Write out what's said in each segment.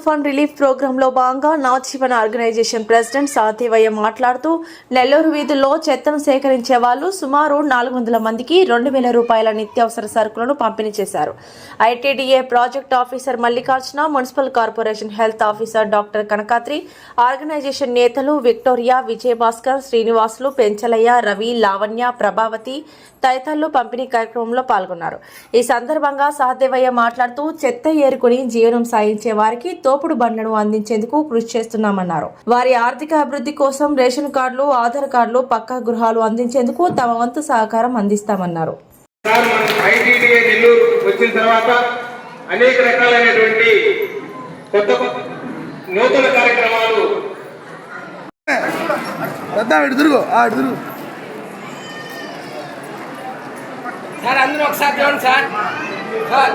తుఫాన్ relief programme లో భాగంగా నవజీవన్ ఆర్గనైజేషన్ ప్రెసిడెంట్ సాతివయ్య మాట్లాడుతూ నెల్లూరు వీధుల్లో చెత్తను సేకరించే వాళ్ళు సుమారు 400 మందికి 2000 రూపాయల నిత్యావసర సరుకులను పంపిణీ చేశారు. ITDA project officer Mallikarjuna, municipal corporation health officer doctor Kanakatri, organisation నేతలు విక్టోరియా, విజయభాస్కర్, శ్రీనివాసులు, పెంచలయ్య, రవి, లావణ్య, ప్రభావతి తదితరులు పంపిణీ కార్యక్రమంలో పాల్గొన్నారు. ఈ సందర్భంగా సాతివయ్య మాట్లాడుతూ చెత్త ఏరుకుని జీవనం సాగించే వారికి తోపుడు బండ్లను అందించేందుకు కృషి చేస్తున్నామన్నారు. వారి ఆర్థిక అభివృద్ధి కోసం రేషన్ కార్డులు, ఆధార్ కార్డులు, పక్కా గృహాలు అందించేందుకు తమ వంతు సహకారం అందిస్తామన్నారు. అనేక రకాలైనటువంటి కొత్త నూతన కార్యక్రమాలు సార్ అందరూ ఒకసారి చూడండి సార్.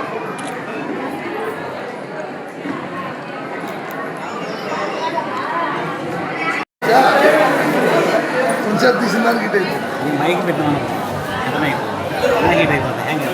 కొంచెం తీసిన దానికి మైక్ పెట్టినాను హీట్ అయిపోతుంది హ్యాంగ్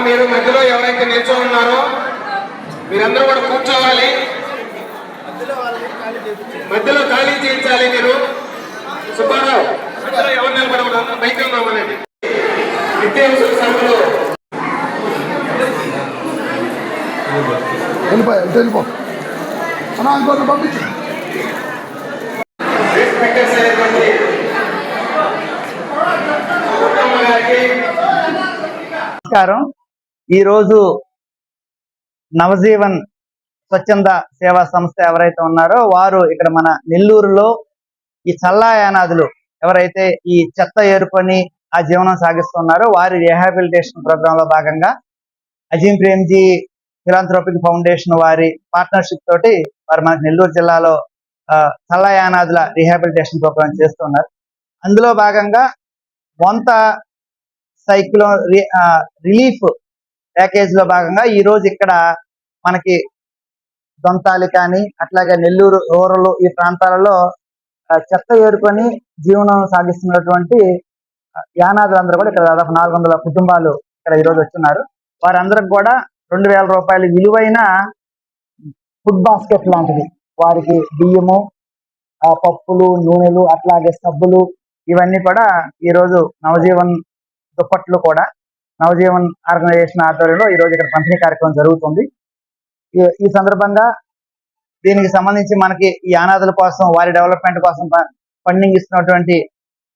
మీరు మధ్యలో ఎవరైతే నిల్చో ఉన్నారో మీరందరూ కూడా కూర్చోవాలి. మధ్యలో ఖాళీ చేయించాలి. మీరు సుబ్బారావు మధ్యలో ఎవరు నిలబడకూడదు, బైక్ ఉన్నామనండి. నిత్యావసర సరుకులు వెళ్ళిపో అనుకోండి పంపించు. నమస్కారం. ఈరోజు నవజీవన్ స్వచ్ఛంద సేవా సంస్థ ఎవరైతే ఉన్నారో వారు ఇక్కడ మన నెల్లూరులో ఈ చల్లాయానాదులు ఎవరైతే ఈ చెత్త ఏరుకొని ఆ జీవనం సాగిస్తున్నారో వారి రిహాబిలిటేషన్ ప్రోగ్రామ్ లో భాగంగా అజీం ప్రేమ్జీ ఫిలాంథ్రోపిక్ ఫౌండేషన్ వారి పార్ట్నర్షిప్ తోటి వారు మన నెల్లూరు జిల్లాలో చల్లాయానాదుల రిహాబిలిటేషన్ ప్రోగ్రామ్ చేస్తున్నారు. అందులో భాగంగా వంత సైక్లోన్ రిలీఫ్ ప్యాకేజ్ లో భాగంగా ఈ రోజు ఇక్కడ మనకి దొంతాలి కానీ అట్లాగే నెల్లూరు రూరల్ ఈ ప్రాంతాలలో చెత్త ఏరుకొని జీవనం సాగిస్తున్నటువంటి యానాదులందరూ కూడా ఇక్కడ దాదాపు 400 కుటుంబాలు ఇక్కడ ఈరోజు వచ్చున్నారు. వారందరికి కూడా 2000 రూపాయలు విలువైన ఫుడ్ బాస్కెట్ లాంటిది, వారికి బియ్యము, పప్పులు, నూనెలు, అట్లాగే సబ్బులు ఇవన్నీ కూడా ఈరోజు నవజీవన్ దుప్పట్లు కూడా నవజీవన్ ఆర్గనైజేషన్ ఆధ్వర్యంలో ఈ రోజు ఇక్కడ పంపిణీ కార్యక్రమం జరుగుతుంది. ఈ సందర్భంగా దీనికి సంబంధించి మనకి ఈ అనాథుల కోసం వారి డెవలప్మెంట్ కోసం ఫండింగ్ ఇస్తున్నటువంటి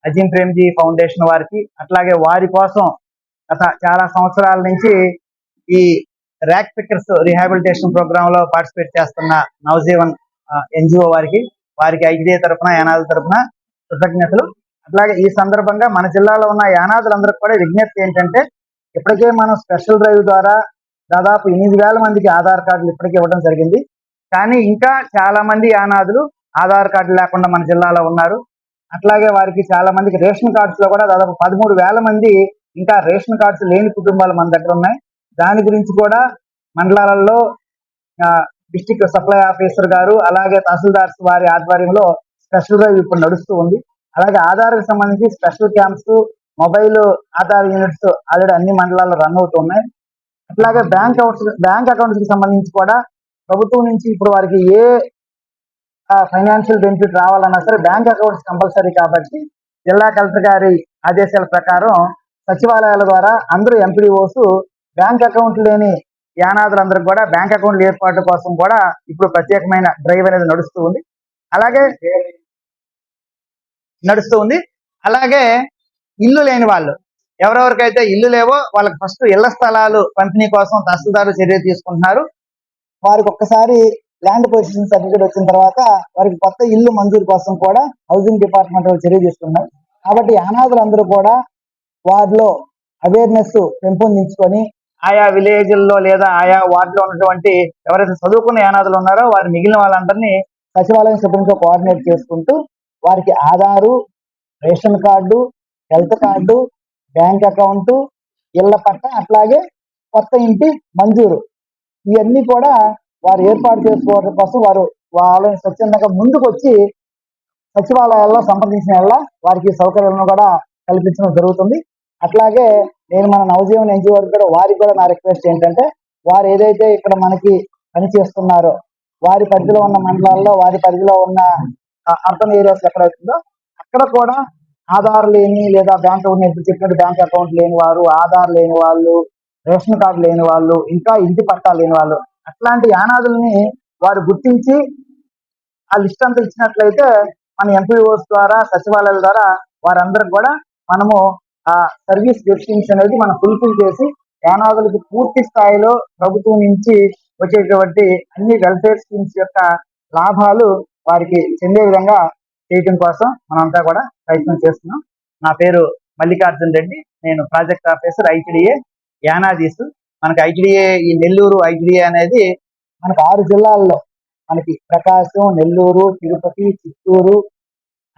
అజీం ప్రేమ్జీ ఫౌండేషన్ వారికి, అట్లాగే వారి కోసం గత చాలా సంవత్సరాల నుంచి ఈ ర్యాక్ పిక్కర్స్ రిహాబిలిటేషన్ ప్రోగ్రామ్ లో పార్టిసిపేట్ చేస్తున్న నవజీవన్ ఎన్జిఓ వారికి ఐటీడీఏ తరఫున యానాదుల తరఫున కృతజ్ఞతలు. అట్లాగే ఈ సందర్భంగా మన జిల్లాలో ఉన్న యానాదులందరికీ కూడా విజ్ఞప్తి ఏంటంటే, ఇప్పటికే మనం స్పెషల్ డ్రైవ్ ద్వారా దాదాపు 8,000 మందికి ఆధార్ కార్డులు ఇప్పటికే ఇవ్వడం జరిగింది. కానీ ఇంకా చాలా మంది యానాదులు ఆధార్ కార్డు లేకుండా మన జిల్లాలో ఉన్నారు. అట్లాగే వారికి చాలా మందికి రేషన్ కార్డ్స్ లో కూడా దాదాపు 13,000 మంది ఇంకా రేషన్ కార్డ్స్ లేని కుటుంబాలు మన దగ్గర ఉన్నాయి. దాని గురించి కూడా మండలాలలో డిస్ట్రిక్ట్ సప్లై ఆఫీసర్ గారు అలాగే తహసీల్దార్స్ వారి ఆధ్వర్యంలో స్పెషల్ డ్రైవ్ ఇప్పుడు నడుస్తూ ఉంది. అలాగే ఆధార్కి సంబంధించి special camps, mobile Aadhaar units already అన్ని మండలాల్లో రన్ అవుతున్నాయి. అట్లాగే బ్యాంక్ అకౌంట్స్ కి సంబంధించి కూడా ప్రభుత్వం నుంచి ఇప్పుడు వారికి ఏ ఫైనాన్షియల్ బెనిఫిట్ రావాలన్నా సరే బ్యాంక్ అకౌంట్స్ కంపల్సరీ కాబట్టి జిల్లా కలెక్టర్ గారి ఆదేశాల ప్రకారం సచివాలయాల ద్వారా అందరూ ఎంపీడీఓస్ బ్యాంక్ అకౌంట్ లేని యానాదులందరికీ కూడా బ్యాంక్ అకౌంట్ల ఏర్పాటు కోసం కూడా ఇప్పుడు ప్రత్యేకమైన డ్రైవ్ అనేది నడుస్తూ ఉంది. అలాగే ఇల్లు లేని వాళ్ళు ఎవరెవరికైతే ఇల్లు లేవో వాళ్ళకి ఫస్ట్ ఇళ్ల స్థలాలు పంపిణీ కోసం తహసీల్దారు చర్య తీసుకుంటున్నారు. వారికి ఒక్కసారి ల్యాండ్ పొజిషన్ సర్టిఫికేట్ వచ్చిన తర్వాత వారికి కొత్త ఇల్లు మంజూరు కోసం కూడా హౌసింగ్ డిపార్ట్మెంట్ చర్య తీసుకున్నారు. కాబట్టి అనాథులందరూ కూడా వారిలో అవేర్నెస్ పెంపొందించుకొని ఆయా విలేజ్ల్లో లేదా ఆయా వార్డులో ఉన్నటువంటి ఎవరైతే చదువుకున్న యానాదులు ఉన్నారో వారి మిగిలిన వాళ్ళందరినీ సచివాలయం సిబ్బందితో కోఆర్డినేట్ చేసుకుంటూ వారికి Aadhaar, ration card, health card, bank account, ఇళ్ల పట్ట, అట్లాగే కొత్త ఇంటి మంజూరు ఇవన్నీ కూడా వారు ఏర్పాటు చేసుకోవడం కోసం వాళ్ళని స్వచ్ఛందంగా ముందుకు వచ్చి సచివాలయాల్లో సంప్రదించిన వల్ల వారికి సౌకర్యాలను కూడా కల్పించడం జరుగుతుంది. అట్లాగే నేను మన నవజీవన్ ఎన్జిఓ కూడా వారికి కూడా నా రిక్వెస్ట్ ఏంటంటే వారు ఏదైతే ఇక్కడ మనకి పని చేస్తున్నారో వారి పరిధిలో ఉన్న మండలాల్లో వారి పరిధిలో ఉన్న అర్బన్ ఏరియాస్ ఎక్కడ అవుతుందో అక్కడ కూడా ఆధార్ లేని లేదా బ్యాంక్ చెప్పినట్టు బ్యాంక్ అకౌంట్ లేని వారు, ఆధార్ లేని వాళ్ళు, రేషన్ కార్డు లేని వాళ్ళు, ఇంకా ఇంటి పట్టా లేని వాళ్ళు అట్లాంటి యానాదుల్ని వారు గుర్తించి ఆ లిస్ట్ అంతా ఇచ్చినట్లయితే మన ఎంపీఓస్ ద్వారా సచివాలయాల ద్వారా వారందరికి కూడా మనము ఆ సర్వీస్ డెఫిషియన్సీ అనేది మనం ఫుల్ఫిల్ చేసి యానాదులకు పూర్తి స్థాయిలో ప్రభుత్వం నుంచి వచ్చేటువంటి అన్ని వెల్ఫేర్ స్కీమ్స్ యొక్క లాభాలు వారికి చెందే విధంగా చేయటం కోసం మనంతా కూడా ప్రయత్నం చేస్తున్నాం. నా పేరు మల్లికార్జున్ రెడ్డి, నేను ప్రాజెక్ట్ ఆఫీసర్ ఐటీడీఏ యానాదీస్. మనకి ఐటీడీఏ ఈ నెల్లూరు ఐటీడీఏ అనేది మనకు 6 జిల్లాల్లో మనకి ప్రకాశం, నెల్లూరు, తిరుపతి, చిత్తూరు,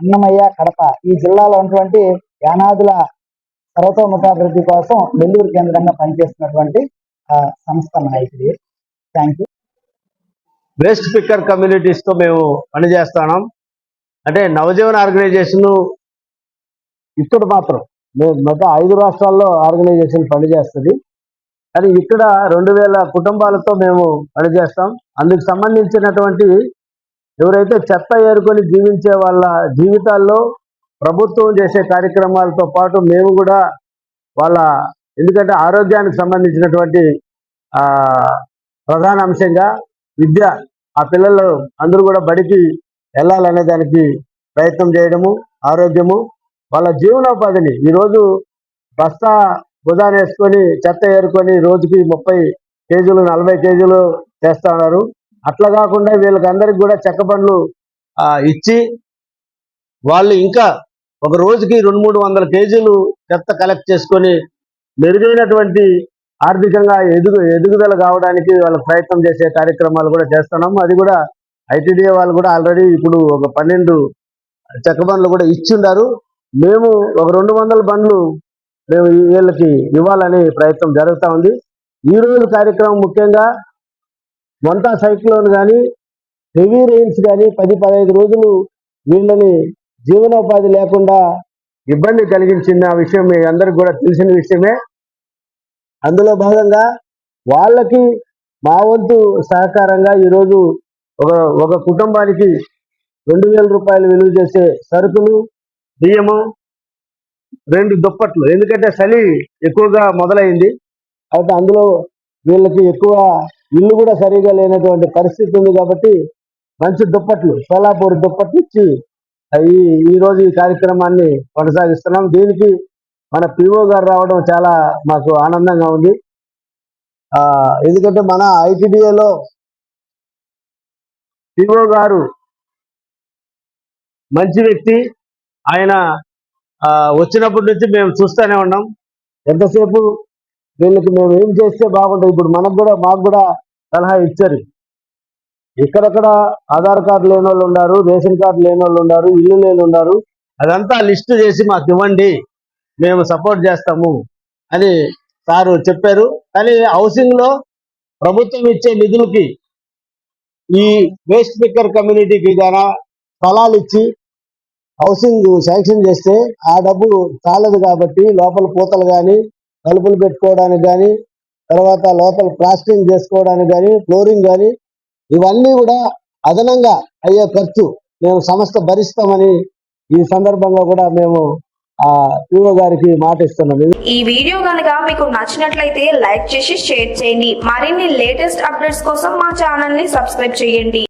అన్నమయ్య, కడప ఈ జిల్లాలో ఉన్నటువంటి యానాదుల సర్వతోముఖాభివృద్ధి కోసం నెల్లూరు కేంద్రంగా పనిచేస్తున్నటువంటి సంస్థ మన ITDA. Thank you. Waste picker communities తో మేము పనిచేస్తున్నాం. అంటే నవజీవన్ ఆర్గనైజేషన్ ఇక్కడ మాత్రం మొత్తం 5 రాష్ట్రాల్లో ఆర్గనైజేషన్ పనిచేస్తుంది. కానీ ఇక్కడ 2000 కుటుంబాలతో మేము పనిచేస్తాం. అందుకు సంబంధించినటువంటి ఎవరైతే చెత్త ఏరుకొని జీవించే వాళ్ళ జీవితాల్లో ప్రభుత్వం చేసే కార్యక్రమాలతో పాటు మేము కూడా వాళ్ళ ఎందుకంటే ఆరోగ్యానికి సంబంధించినటువంటి ప్రధాన అంశంగా విద్య, ఆ పిల్లలు అందరూ కూడా బడికి వెళ్ళాలనే దానికి ప్రయత్నం చేయడము, ఆరోగ్యము, వాళ్ళ జీవనోపాధిని ఈరోజు బస్తా భుజాన్ని వేసుకొని చెత్త ఏరుకొని రోజుకి 30 కేజీలు 40 కేజీలు చేస్తా ఉన్నారు. అట్లా కాకుండా వీళ్ళకి అందరికి కూడా చెక్క బండ్లు ఇచ్చి వాళ్ళు ఇంకా ఒక రోజుకి 200-300 కేజీలు చెత్త కలెక్ట్ చేసుకొని మెరుగైనటువంటి ఆర్థికంగా ఎదుగుదల కావడానికి వాళ్ళ ప్రయత్నం చేసే కార్యక్రమాలు కూడా చేస్తున్నాము. అది కూడా ఐటీడీఏ వాళ్ళు కూడా ఆల్రెడీ ఇప్పుడు ఒక 12 చెక్క బండ్లు కూడా ఇచ్చిండారు. మేము ఒక 200 బండ్లు మేము వీళ్ళకి ఇవ్వాలని ప్రయత్నం జరుగుతూ ఉంది. ఈ రోజు కార్యక్రమం ముఖ్యంగా మొంటా సైక్లోన్ కానీ హెవీ రెయిన్స్ కానీ 10-15 రోజులు వీళ్ళని జీవనోపాధి లేకుండా ఇబ్బంది కలిగించిన విషయం మీ అందరికి కూడా తెలిసిన విషయమే. అందులో భాగంగా వాళ్ళకి మా వంతు సహకారంగా ఈరోజు ఒక కుటుంబానికి 2000 రూపాయలు విలువ చేసే సరుకులు, బియ్యము, 2 దుప్పట్లు, ఎందుకంటే చలి ఎక్కువగా మొదలైంది. అయితే అందులో వీళ్ళకి ఎక్కువ ఇల్లు కూడా సరిగా లేనటువంటి పరిస్థితి ఉంది కాబట్టి మంచి దుప్పట్లు, సోలాపూర్ దుప్పట్లు ఇచ్చి ఈరోజు ఈ కార్యక్రమాన్ని కొనసాగిస్తున్నాం. దీనికి మన పిఓ గారు రావడం చాలా మాకు ఆనందంగా ఉంది. ఎందుకంటే మన ఐటీడీఏలో పిఓ గారు మంచి వ్యక్తి. ఆయన వచ్చినప్పటి నుంచి మేము చూస్తూనే ఉన్నాం. ఎంతసేపు వీళ్ళకి మేము ఏం చేస్తే బాగుంటుంది. ఇప్పుడు మాకు కూడా సలహా ఇచ్చారు. ఎక్కడెక్కడ ఆధార్ కార్డు లేని వాళ్ళు ఉన్నారు, రేషన్ కార్డు లేని వాళ్ళు ఉన్నారు, ఇల్లు లేని ఉన్నారు, అదంతా లిస్టు చేసి మాకు ఇవ్వండి, మేము సపోర్ట్ చేస్తాము అని సారు చెప్పారు. కానీ హౌసింగ్లో ప్రభుత్వం ఇచ్చే నిధులకి ఈ వేస్ట్ పిక్కర్ కమ్యూనిటీకి గానా స్థలాలు ఇచ్చి హౌసింగ్ శాంక్షన్ చేస్తే ఆ డబ్బు చాలదు కాబట్టి లోపల పూతలు కానీ, తలుపులు పెట్టుకోవడానికి కానీ, తర్వాత లోపల ప్లాస్టరింగ్ చేసుకోవడానికి కానీ, ఫ్లోరింగ్ కానీ ఇవన్నీ కూడా అదనంగా అయ్యే ఖర్చు మేము సంస్థ భరిస్తామని ఈ సందర్భంగా కూడా మేము పిఓ గారికి మాట ఇస్తున్నాం. ఈ వీడియో కనుక మీకు నచ్చినట్లయితే లైక్ చేసి షేర్ చేయండి. మరిన్ని లేటెస్ట్ అప్డేట్స్ కోసం మా ఛానల్ ని సబ్స్క్రైబ్ చేయండి.